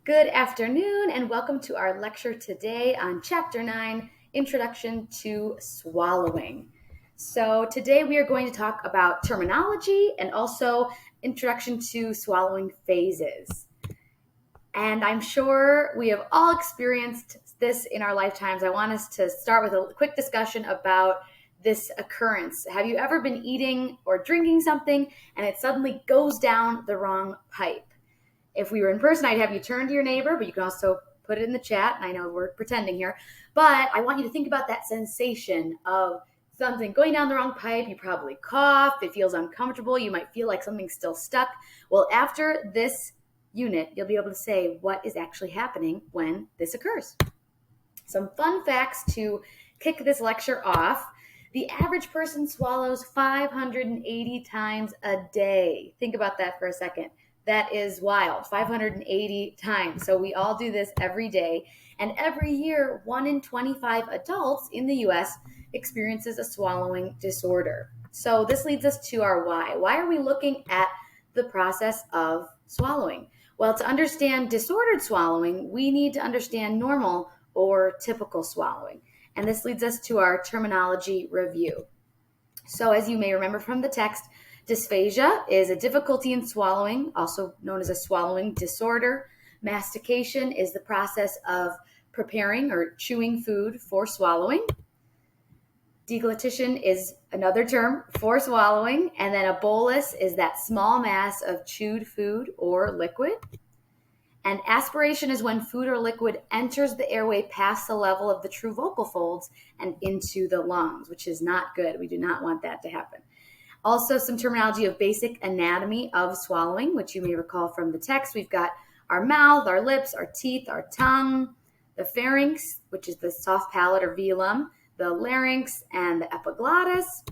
Good afternoon, and welcome to our lecture today on Chapter 9, Introduction to Swallowing. So today we are going to talk about terminology and also introduction to swallowing phases. And I'm sure we have all experienced this in our lifetimes. I want us to start with a quick discussion about this occurrence. Have you ever been eating or drinking something and it suddenly goes down the wrong pipe? If we were in person, I'd have you turn to your neighbor, but you can also put it in the chat. And I know we're pretending here, but I want you to think about that sensation of something going down the wrong pipe. You probably cough. It feels uncomfortable. You might feel like something's still stuck. Well, after this unit, you'll be able to say what is actually happening when this occurs. Some fun facts to kick this lecture off. The average person swallows 580 times a day. Think about that for a second. That is wild, 580 times. So we all do this every day. And every year, 1 in 25 adults in the US experiences a swallowing disorder. So this leads us to our why. Why are we looking at the process of swallowing? Well, to understand disordered swallowing, we need to understand normal or typical swallowing. And this leads us to our terminology review. So as you may remember from the text, dysphagia is a difficulty in swallowing, also known as a swallowing disorder. Mastication is the process of preparing or chewing food for swallowing. Deglutition is another term for swallowing. And then a bolus is that small mass of chewed food or liquid. And aspiration is when food or liquid enters the airway past the level of the true vocal folds and into the lungs, which is not good. We do not want that to happen. Also, some terminology of basic anatomy of swallowing, which you may recall from the text. We've got our mouth, our lips, our teeth, our tongue, the pharynx, which is the soft palate or velum, the larynx, and the epiglottis,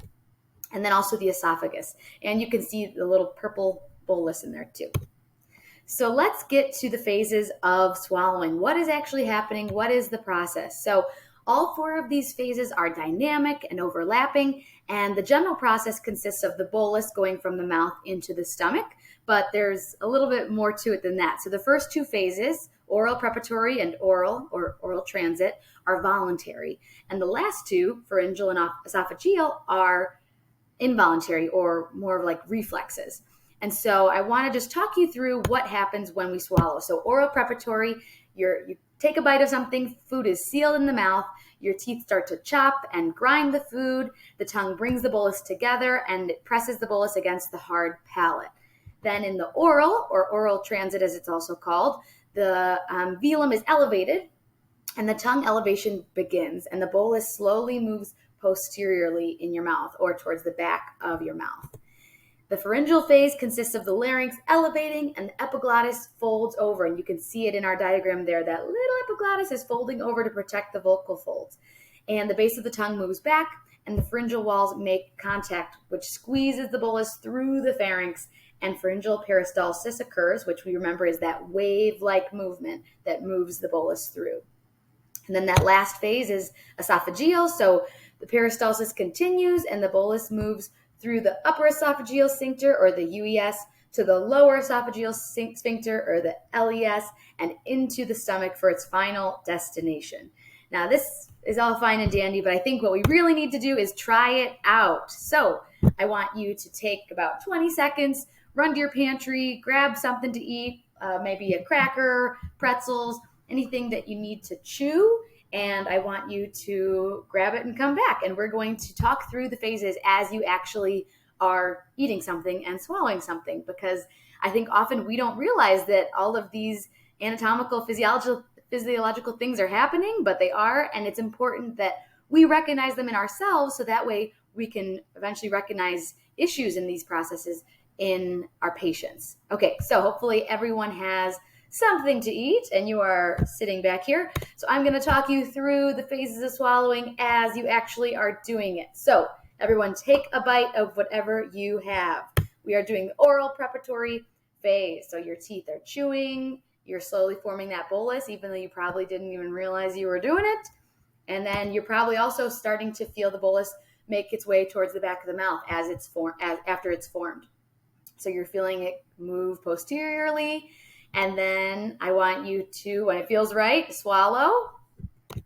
and then also the esophagus. And you can see the little purple bolus in there too. So let's get to the phases of swallowing. What is actually happening? What is the process? So all 4 of these phases are dynamic and overlapping, and the general process consists of the bolus going from the mouth into the stomach, but there's a little bit more to it than that. So the first 2 phases, oral preparatory and oral or oral transit, are voluntary, and the last 2, pharyngeal and esophageal, are involuntary or more like reflexes. And so I want to just talk you through what happens when we swallow. So oral preparatory, you take a bite of something, food is sealed in the mouth, your teeth start to chop and grind the food, the tongue brings the bolus together and it presses the bolus against the hard palate. Then in the oral, or oral transit as it's also called, the velum is elevated and the tongue elevation begins and the bolus slowly moves posteriorly in your mouth or towards the back of your mouth. The pharyngeal phase consists of the larynx elevating and the epiglottis folds over. And you can see it in our diagram there. That little epiglottis is folding over to protect the vocal folds. And the base of the tongue moves back and the pharyngeal walls make contact, which squeezes the bolus through the pharynx, and pharyngeal peristalsis occurs, which we remember is that wave-like movement that moves the bolus through. And then that last phase is esophageal. So the peristalsis continues and the bolus moves through the upper esophageal sphincter, or the UES, to the lower esophageal sphincter, or the LES, and into the stomach for its final destination. Now, this is all fine and dandy, but I think what we really need to do is try it out. So I want you to take about 20 seconds, run to your pantry, grab something to eat, maybe a cracker, pretzels, anything that you need to chew, and I want you to grab it and come back. And we're going to talk through the phases as you actually are eating something and swallowing something, because I think often we don't realize that all of these anatomical, physiological things are happening, but they are, and it's important that we recognize them in ourselves so that way we can eventually recognize issues in these processes in our patients. Okay, so hopefully everyone has something to eat and you are sitting back here. So I'm going to talk you through the phases of swallowing as you actually are doing it. So everyone take a bite of whatever you have. We are doing the oral preparatory phase. So your teeth are chewing, you're slowly forming that bolus, even though you probably didn't even realize you were doing it. And then you're probably also starting to feel the bolus make its way towards the back of the mouth after it's formed. So you're feeling it move posteriorly And then I want you to, when it feels right, swallow,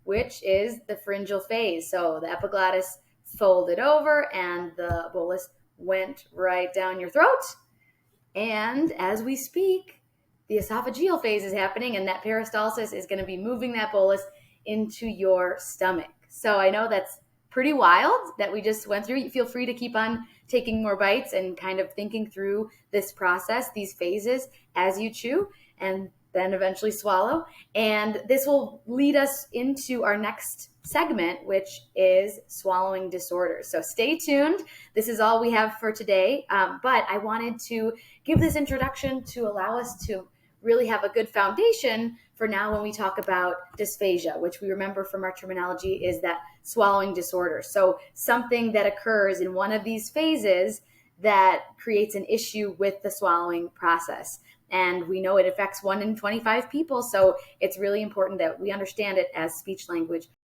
which is the pharyngeal phase. So the epiglottis folded over and the bolus went right down your throat. And as we speak, the esophageal phase is happening, and that peristalsis is going to be moving that bolus into your stomach. So I know that's pretty wild that we just went through. You feel free to keep on taking more bites and kind of thinking through this process, these phases as you chew, and then eventually swallow. And this will lead us into our next segment, which is swallowing disorders. So stay tuned. This is all we have for today. But I wanted to give this introduction to allow us to really have a good foundation for now when we talk about dysphagia, which we remember from our terminology is that swallowing disorder. So something that occurs in one of these phases that creates an issue with the swallowing process. And we know it affects 1 in 25 people. So it's really important that we understand it as speech language